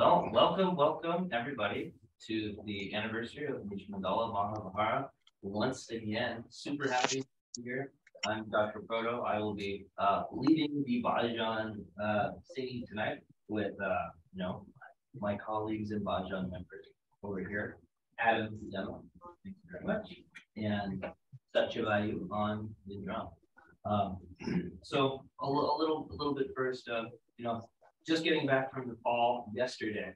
Well, welcome everybody to the anniversary of the Mandala Mahavihara. Once again, super happy to be here. I'm Dr. Proto. I will be leading the Bhajan singing tonight with my colleagues and Bhajan members over here. Adam Demo, thank you very much, and Satchavayu on the drum. So a little bit first, just getting back from the fall yesterday,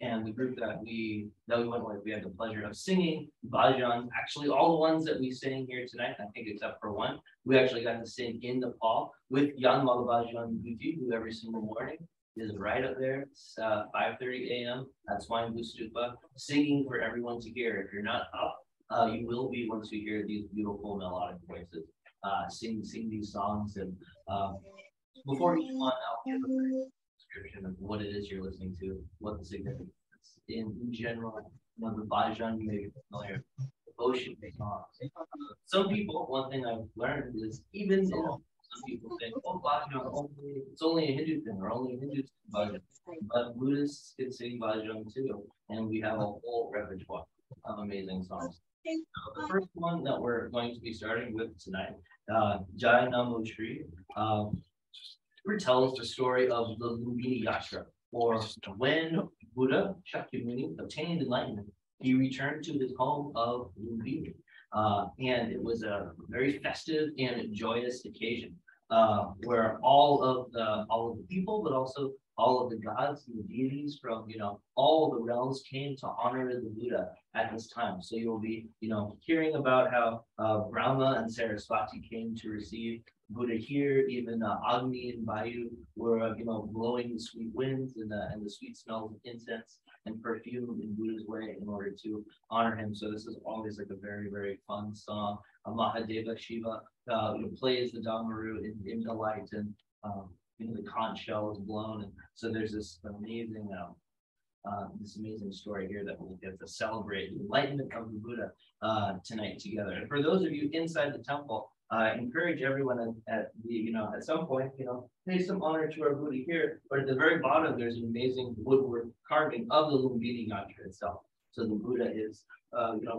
and the group that we went with, we had the pleasure of singing bhajans. Actually, all the ones that we sang here tonight, I think except for one, we actually got to sing in the fall with Yan Bhajan Guti, who every single morning is right up there. It's 5:30 a.m. at Swineboo Stupa, singing for everyone to hear. If you're not up, you will be once you hear these beautiful melodic voices sing these songs. And before each one, I'll give a brief description of what it is you're listening to, what the significance is. In general, the Bhajan, you may be familiar with devotion songs. Some people, one thing I've learned is even some people think, oh, Bhajan, it's only a Hindu thing, or only Hindus sing Bhajan. But Buddhists can sing Bhajan too, and we have a whole repertoire of amazing songs. So the first one that we're going to be starting with tonight, Jai Namo Shri, tells the story of the Lumbini Yatra, or when Buddha Shakyamuni obtained enlightenment, he returned to his home of Lumbini, and it was a very festive and joyous occasion where all of the people, but also all of the gods and the deities from all the realms came to honor the Buddha at this time. So you'll be hearing about how Brahma and Saraswati came to receive Buddha here. Even Agni and Vayu were blowing the sweet winds and the sweet smells of incense and perfume in Buddha's way in order to honor him. So this is always like a very, very fun song. Mahadeva Shiva plays the Damaru in the light, and the conch shell is blown, and so there's this amazing story here that we'll get to celebrate the enlightenment of the Buddha tonight together. And for those of you inside the temple, I encourage everyone at some point, pay some honor to our Buddha here. But at the very bottom, there's an amazing woodwork carving of the Lumbini Yatra itself. So the Buddha is,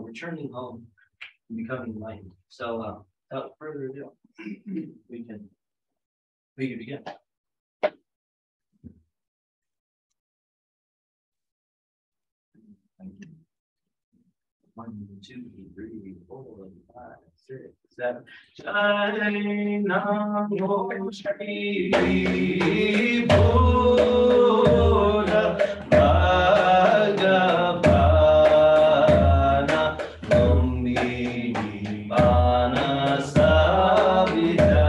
returning home and becoming enlightened. So without further ado, we can begin. Thank you. 1, 2, 3, 4, 5, 6, 7. Jai Namo Shri Buddha Bhagavana Lumbini Bana Savita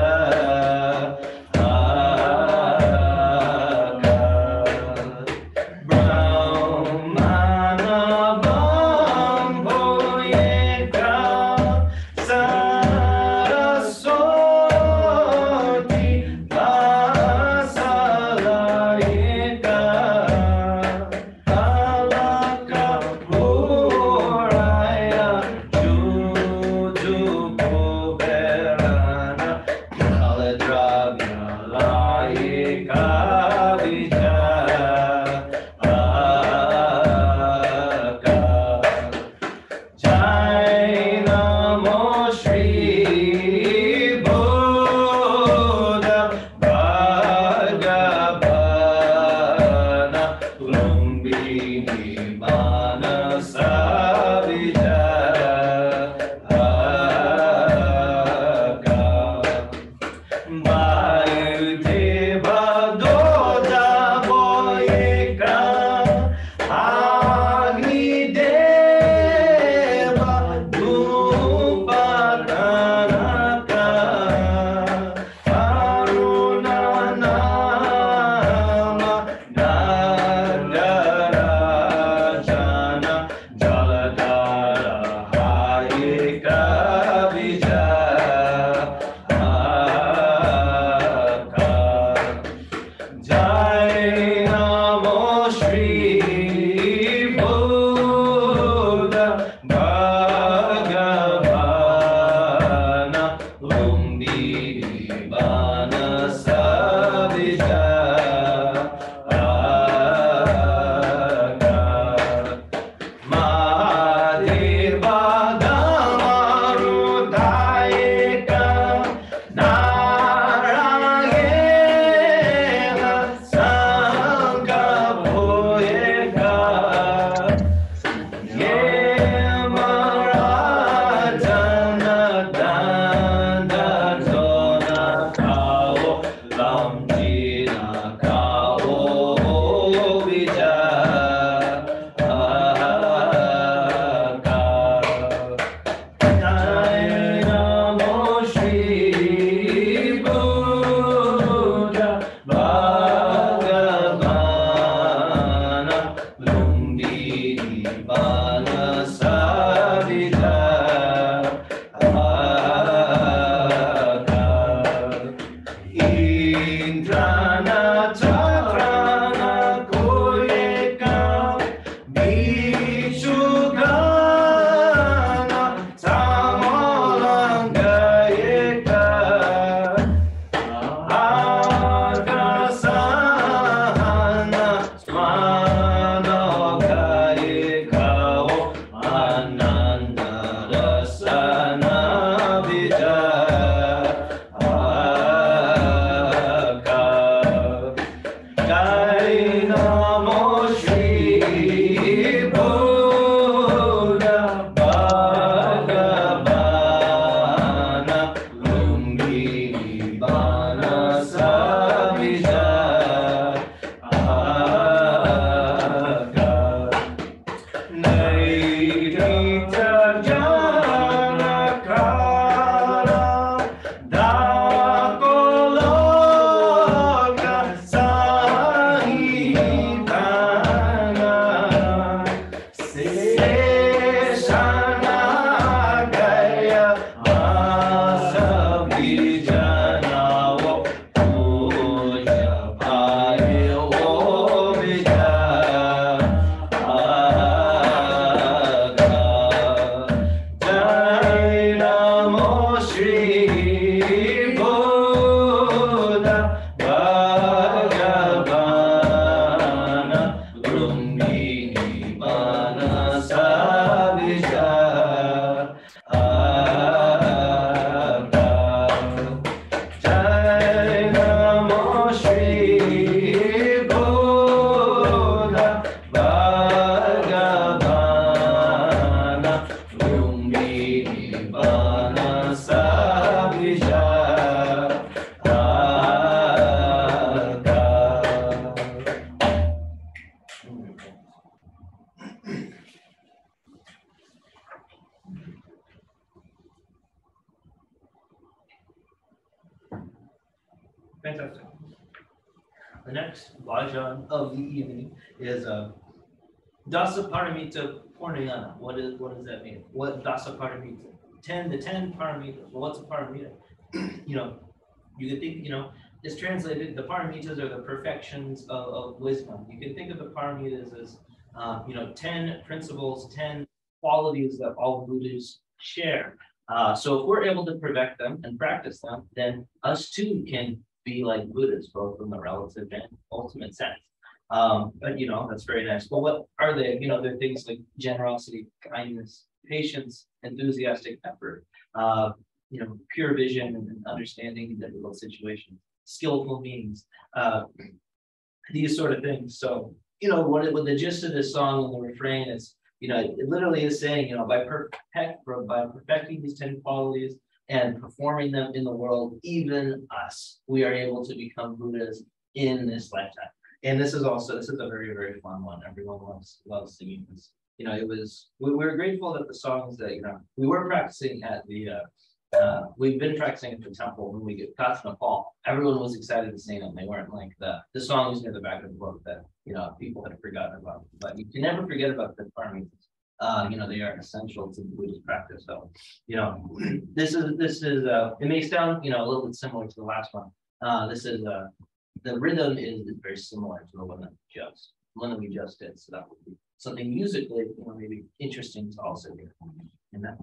Bana Savija Fantastic. The next bhajan of the evening is Dasa Paramita Purnayana. What does that mean? What Dasa Paramita? The 10 paramitas. Well, what's a paramita? You could think, it's translated, the paramitas are the perfections of wisdom. You can think of the paramitas as 10 principles, 10 qualities that all Buddhas share. So if we're able to perfect them and practice them, then us too can be like Buddhas, both in the relative and ultimate sense. But that's very nice. Well, what are they? They're things like generosity, kindness, patience, enthusiastic effort, pure vision and understanding in difficult situations, skillful means, these sort of things. So, what the gist of this song and the refrain is, it literally is saying, by perfecting these 10 qualities and performing them in the world, even us, we are able to become Buddhas in this lifetime. And this is a very, very fun one. Everyone loves singing this. We were grateful that the songs that, we were practicing at we've been practicing at the temple when we got to Nepal. Everyone was excited to sing them. They weren't like the songs near the back of the book that, people had forgotten about. But you can never forget about the paramitas. They are essential to Buddhist practice. So, this is it may sound, a little bit similar to the last one. The rhythm is very similar to the one that we just did. So that would be something musically, maybe interesting to also hear in that.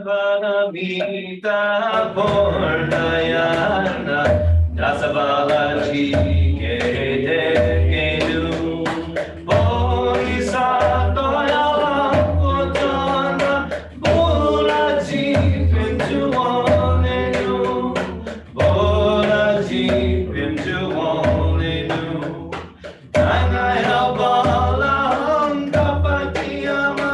Paramita Purnayana Dasabalaji Kedu Bodhisattva Putana Bolaji Pintuanenu Bolaji Pintuanenu Dangaya Balam Kapatiyama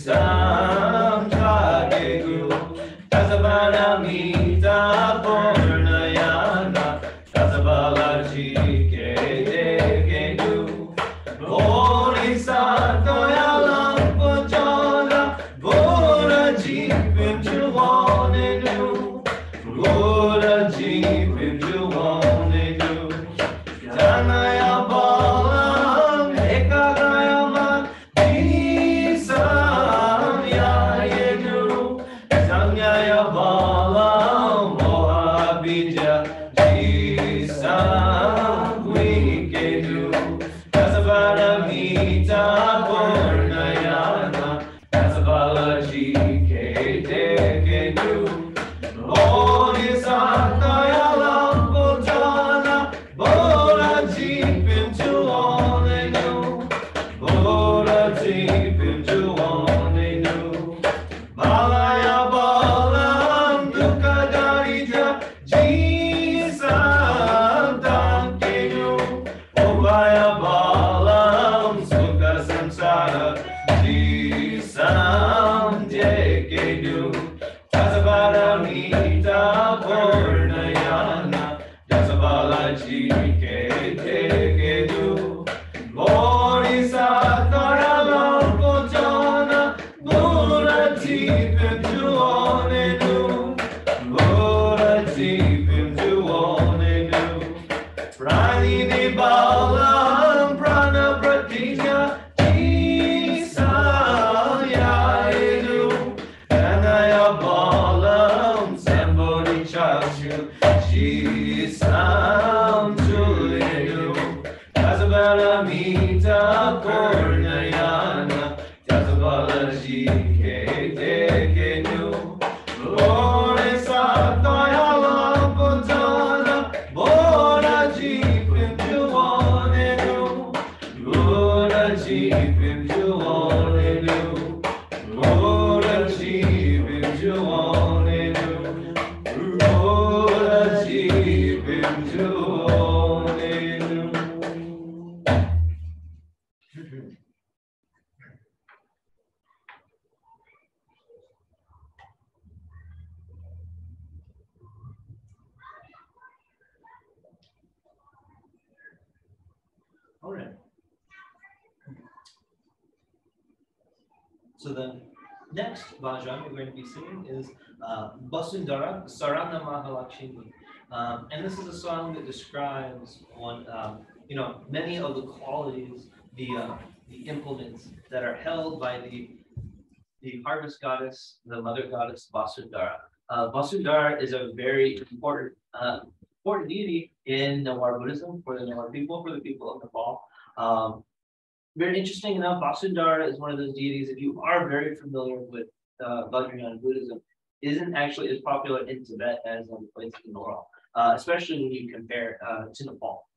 Sa All right. So the next bhajan we're going to be singing is Basundara Sarana Mahalakshmi. And this is a song that describes many of the qualities, the implements that are held by the harvest goddess, the mother goddess Vasundhara. Vasundhara is a very important deity in Newar Buddhism, for the Newar people, for the people of Nepal. Very interesting enough, Vasundhara is one of those deities, if you are very familiar with Vajrayana Buddhism, isn't actually as popular in Tibet as in places in the world, especially when you compare to Nepal.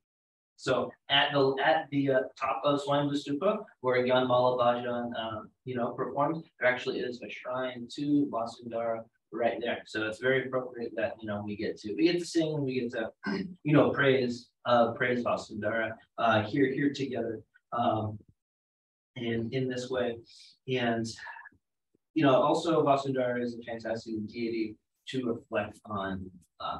So at the top of Swayambhu Stupa, where Gyanmala Bhajan performs, there actually is a shrine to Vasundhara right there. So it's very appropriate that we get to sing, we get to praise Vasundhara here together in this way. And also Vasundhara is a fantastic deity to reflect on.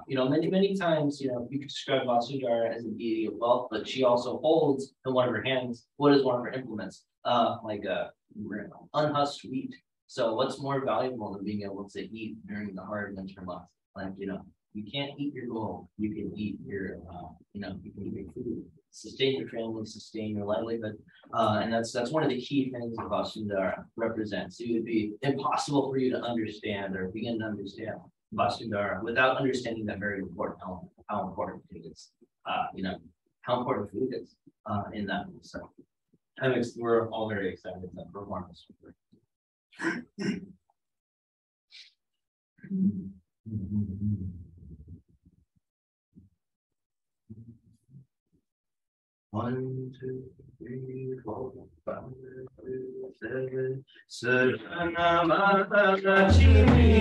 Many times, you could describe Vasundhara as a deity of wealth, but she also holds in one of her hands what is one of her implements, like a unhusked wheat. So what's more valuable than being able to eat during the hard winter months? You can't eat your gold. You can eat your, you can eat your food, sustain your family, sustain your livelihood. And that's one of the key things that Vasundhara represents. It would be impossible for you to understand or begin to understand Vasundhara without understanding that very important element, how important it is, how important food is in that. So we're all very excited to perform this. One, two, three, 4, 5, 6, 7. Sarana Mahalakshmi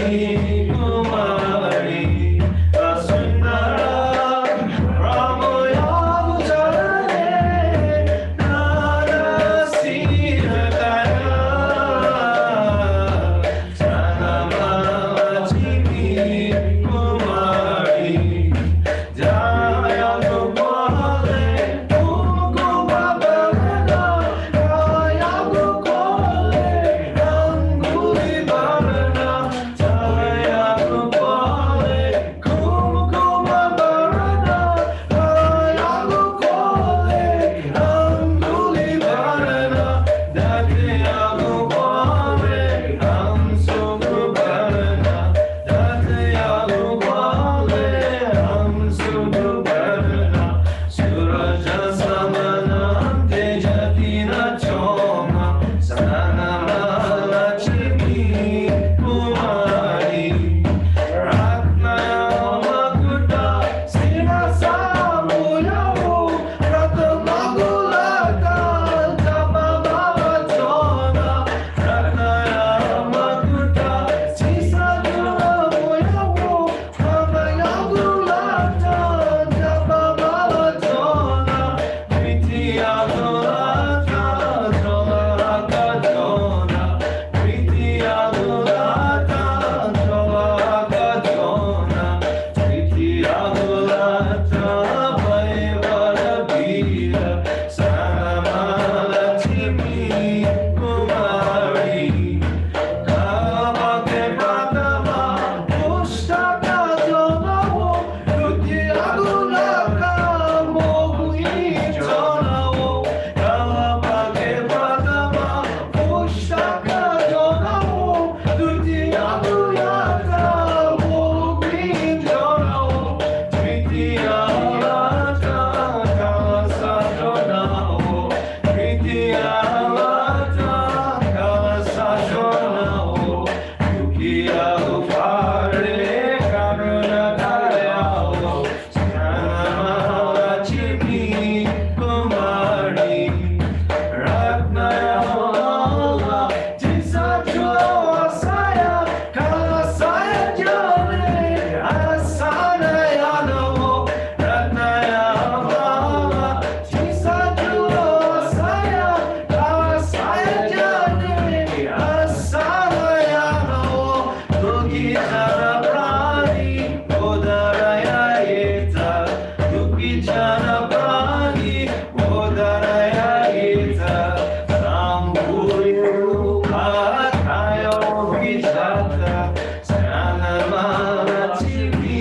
Kumari Vasundhara Kuma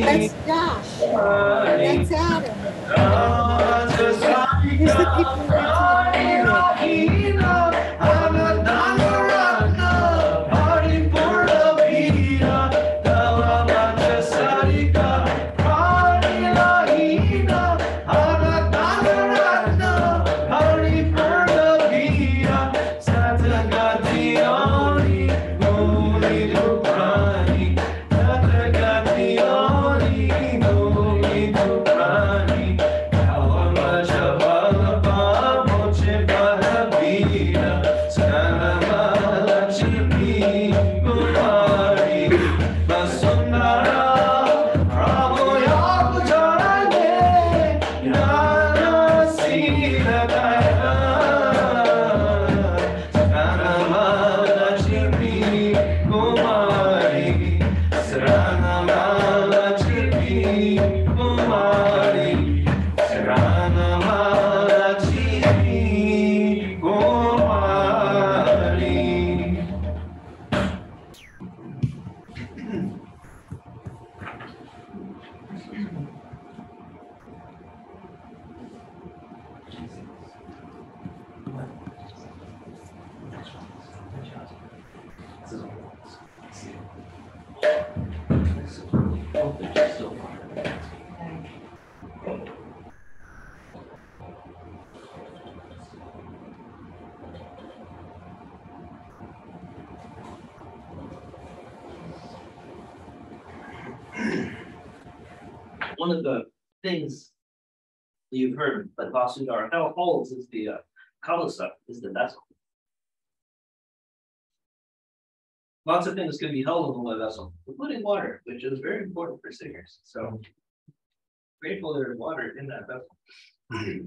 That's Josh. That's Adam. Here's the people who went to the One of the things you've heard that Vasudhara holds is the kalasa, is the vessel. Lots of things can be held in the vessel, including water, which is very important for singers. So grateful there's water in that vessel.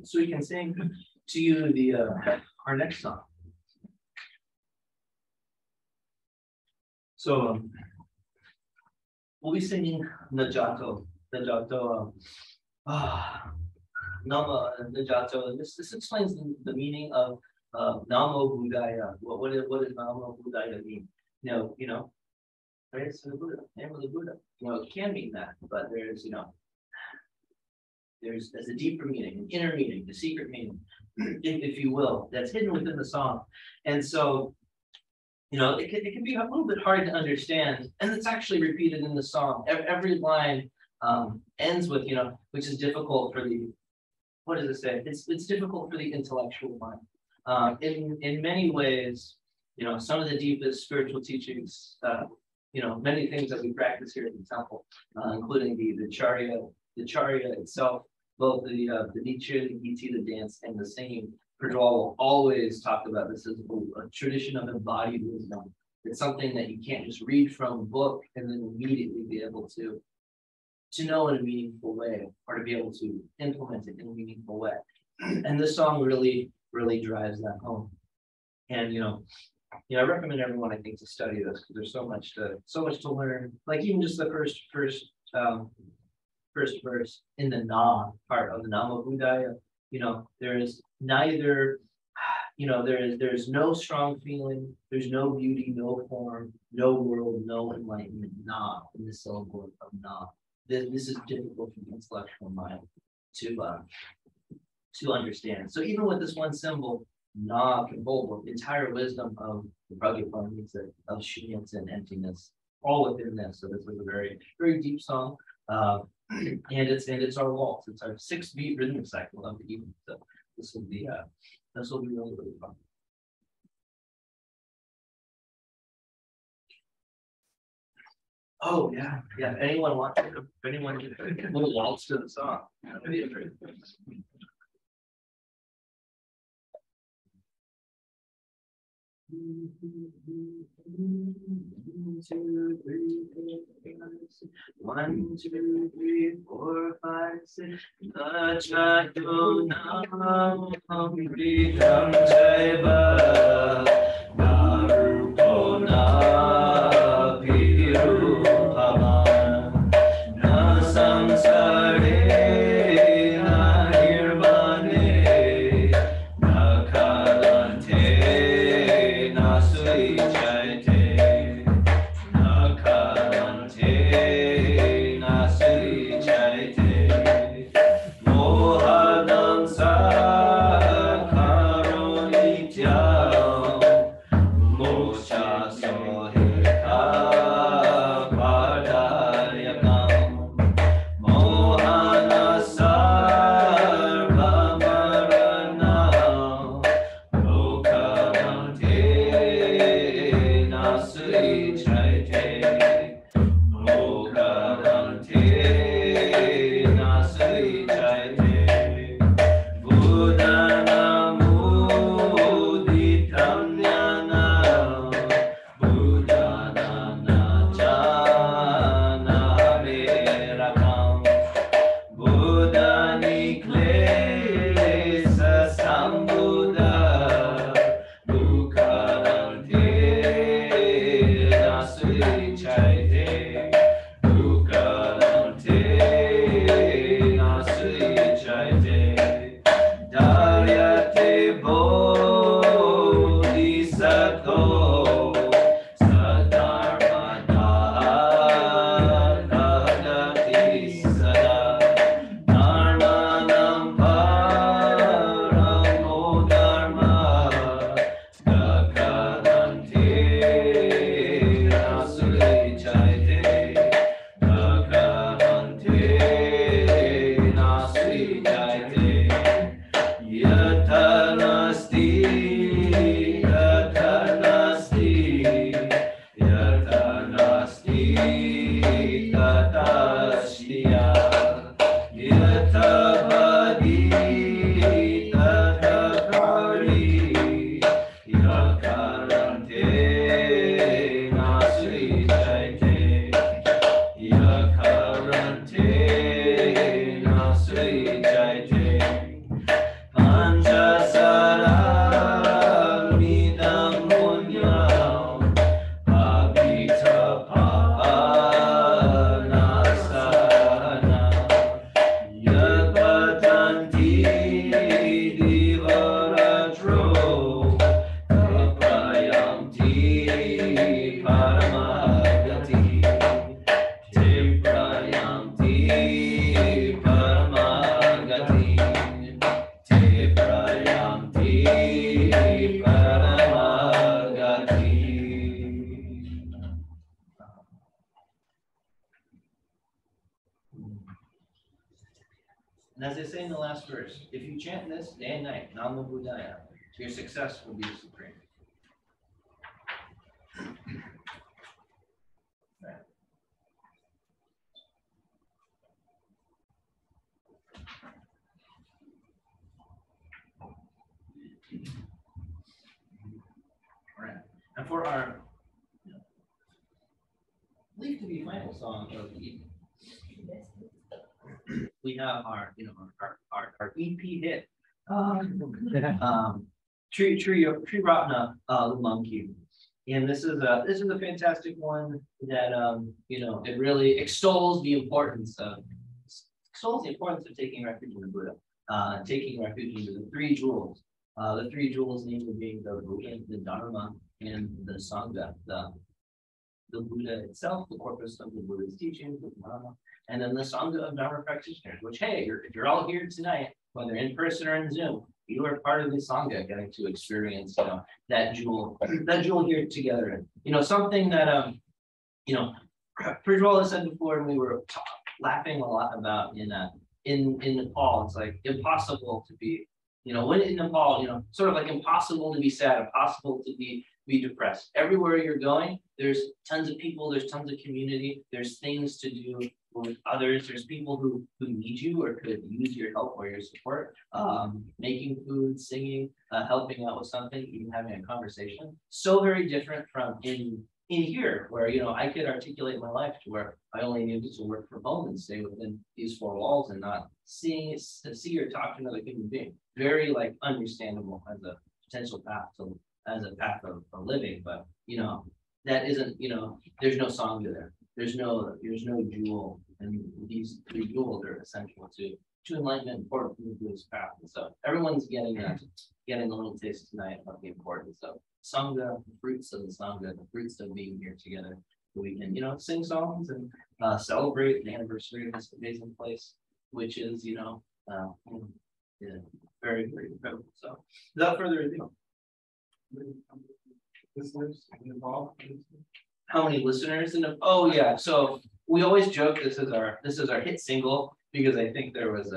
So we can sing to you the our next song. So we'll be singing Najato. Nama Najato. And this explains the meaning of Namo Buddhaya. What does Namo Buddhaya mean? You know, praise to the Buddha, name of the Buddha. It can mean that, but there's a deeper meaning, an inner meaning, a secret meaning, if you will, that's hidden within the song. And so, it can be a little bit hard to understand, and it's actually repeated in the song. Every line ends with, which is difficult for the, what does it say? It's difficult for the intellectual mind. In many ways, some of the deepest spiritual teachings, many things that we practice here at the temple, including the charya itself, both the Nichya, the Giti, the dance, and the singing. Prajwal will always talk about this as a tradition of embodied wisdom. It's something that you can't just read from a book and then immediately be able to know in a meaningful way, or to be able to implement it in a meaningful way. And this song really, really drives that home. And I recommend everyone, I think, to study this, because there's so much to learn. Like even just the first verse in the Na part of the Namo Buddhaya, there is neither, there's no strong feeling, there's no beauty, no form, no world, no enlightenment, Na, in the syllable of Na. This is difficult for the intellectual mind to understand. So even with this one symbol, Na can hold the entire wisdom of the Prajnaparamita, of shunyata and emptiness, all within this. So this is a very, very deep song. And it's our waltz. It's our 6-beat rhythmic cycle of the evening. So this will be really, really fun. Oh yeah. If anyone wants to, will waltz to the song. That'd be great. One, two, three, four, five, six. Najato Nam Amritam Jaiva Narupo Na Pirupama Na Samsare Na Nirvane Na Kalante Na Sui Chaite nasui chaite, dukarante nasui chaite, daryate bodhisattva, sadharma dagati sada, dharmanam paramo dharma, dakarante nasui chaite, dakarante nasui chaite, yatanasti, yatanasti, yatanasti, tatashtiya, yatavadi, tatapari, yakarante nasui chaite, yakarante nasui chaite, Panchasara midam punyam abhita pavanasana, yadvatanti divaratro prayanti paramagati, te prayanti paramagati, te prayanti paramagati. And as they say in the last verse, if you chant this day and night, Namo Buddhaya, your success will be supreme. All right. And for our believed to be final song of the evening, we have our EP hit, Tree Ratna Monkey. And this is a fantastic one that it really extols the importance of taking refuge in the Buddha, taking refuge in the three jewels. The three jewels, namely being the Buddha, the Dharma, and the Sangha, the Buddha itself, the corpus of the Buddha's teachings, the Dharma, and then the Sangha of Dharma practitioners, which, hey, if you're all here tonight, whether in person or in Zoom, you are part of the Sangha, getting to experience, that jewel here together. Something that, Prijwal has said before, and we were laughing a lot about in Nepal, it's like impossible to be, when in Nepal, sort of like impossible to be sad, impossible to be depressed. Everywhere you're going, there's tons of people, there's tons of community, there's things to do with others, there's people who need you or could use your help or your support, making food, singing, helping out with something, even having a conversation. So very different from in here, where I could articulate my life to where I only needed to work from home and stay within these four walls and not see or talk to another human being. Very understandable as a potential path of living, but that isn't, there's no Sangha there. There's no jewel, and these three jewels are essential to enlightenment, important to the Buddhist path. And so everyone's getting a little taste tonight about the importance of Sangha, the fruits of the Sangha, the fruits of being here together, so we can, sing songs and celebrate the anniversary of this amazing place, which is, very, very incredible. So without further ado. Listeners involved? How many listeners? Oh yeah, so we always joke this is our hit single, because I think there was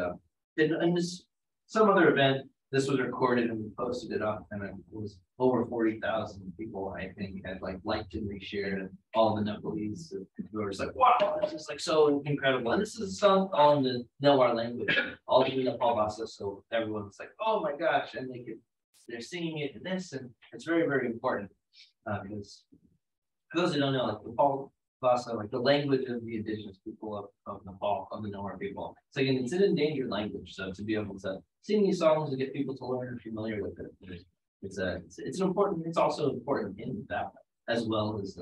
some other event. This was recorded and we posted it up, and it was over 40,000 people, I think, had liked and reshared, and all the Nepalese who were just like, wow, this is so incredible. And this is a song all in the Newar language, all in Nepal Bhasa, so everyone's like, oh my gosh, and they're singing it in this, and it's very, very important, because for those who don't know, Nepal Bhasa, the language of the indigenous people of Nepal, of the Newar people, it's an endangered language. So to be able to sing these songs and get people to learn and familiar with it, it's also important in that way. as well as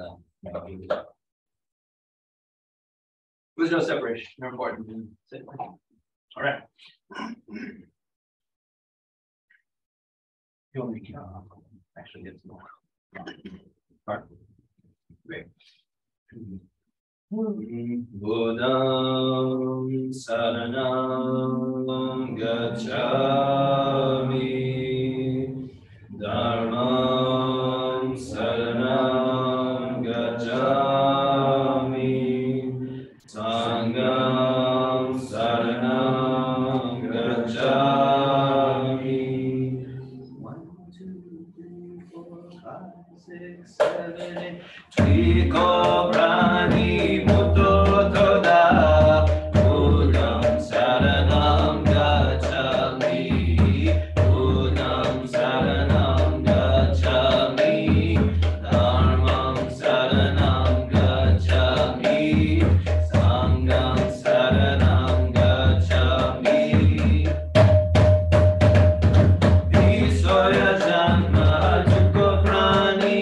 there's no separation, no important. All right. You want me to actually get some more? All right. Great. Buddham saranam gacchami, Dharmam saranam gacchami, Sangham saranam gacchami. 1, 2, 3, 4, 5, 6, 7, 8. Triko prani mutto toda, Buddham saranam gacchami, Buddham saranam gacchami, Dharmam saranam gacchami, Sangham saranam gacchami. Visoya janma dukkha prani,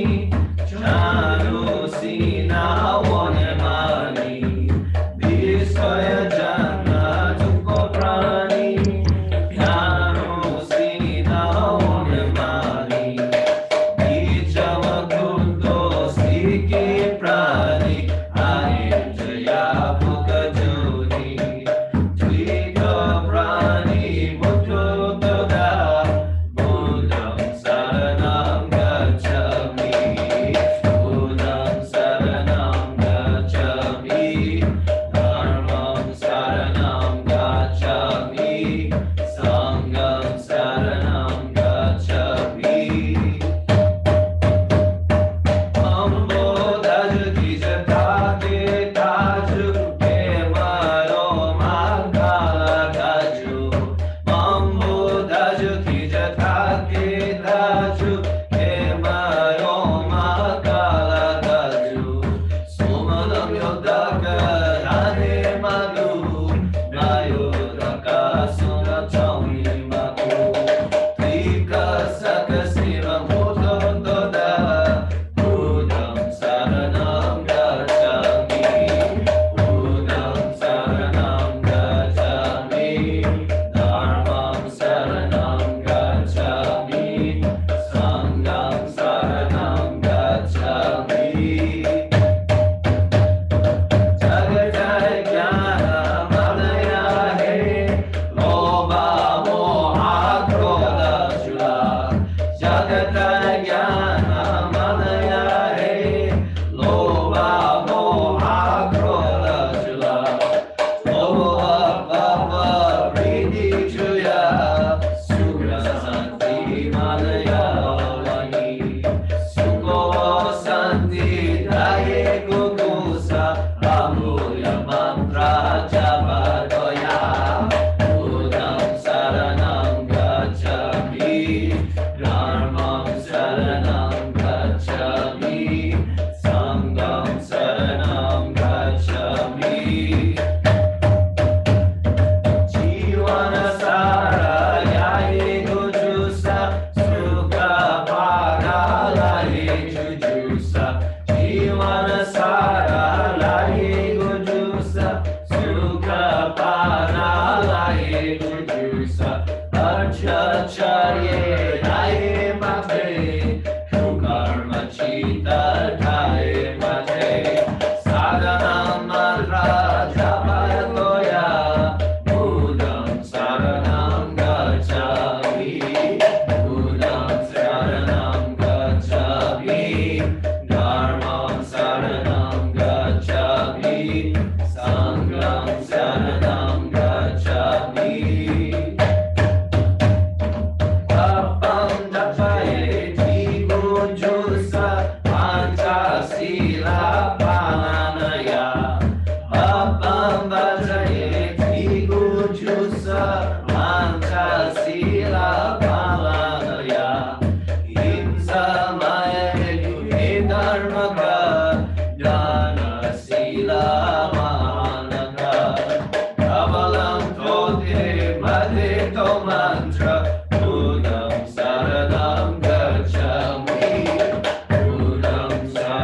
Janu sina vanemani, Visoya janma dukkha prani, Janu sina vanemani, Vichava kuto stiki prani, Ayurjaya bhuka jodi, Tvika prani mutto toda, Buddham saranam gacchami, Buddham saranam gacchami, Dharmam saranam gacchami, Sangham saranam gacchami. Mambo daju kija thake taju, kemaro magala daju. Mambo daju kija thake taju, kemaro magala daju. Somanam yodaka rane magu, mayodaka suna chawi magu. Trika sakasiva moto toda, Buddham saranam gacchami, Buddham saranam gacchami, Dharmam saranam gacchami, Sangham saranam gacchami. Jagataya jnana madaya he, lobha moha krodha chula. Jagataya jnana madaya he, lobha moha krodha chula. Lobha bhava vriddhi chuya, sukha santi madaya vani. Sukho santi daye kukusa, amulya mantra japa doya. Buddham saranam gacchami, Dharmam saranam gacchami, Sangham saranam gacchami. Jivana sara yaye gujusa, sukha pada laye jujusa. Jivana sara laye gujusa, sukha pada laye jujusa. Archacharye laye mate, Shukarma chita dhaye mate. Sadhanam mantra japaya toya, Buddham saranam gacchami, Buddham saranam gacchami, Dharmam saranam gacchami, Sangham saranam gacchami. Papam dapaye tigunjusa, Pancasila palanaya. Papam bhajaye tigunjusa, Pancasila palanaya. Himsa maya he dharmaka, Dana sila mahanaka. Kavalam tote madhito mantra, Buddham saranam gacchami, Buddham saranam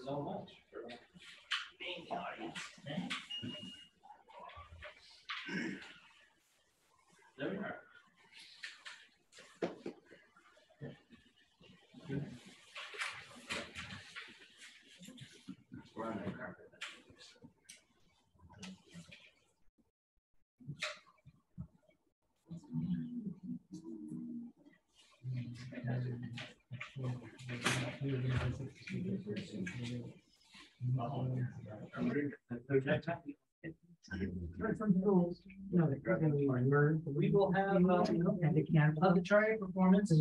so much for being the audience today. There we are. We're on the carpet. We will have the triad performance.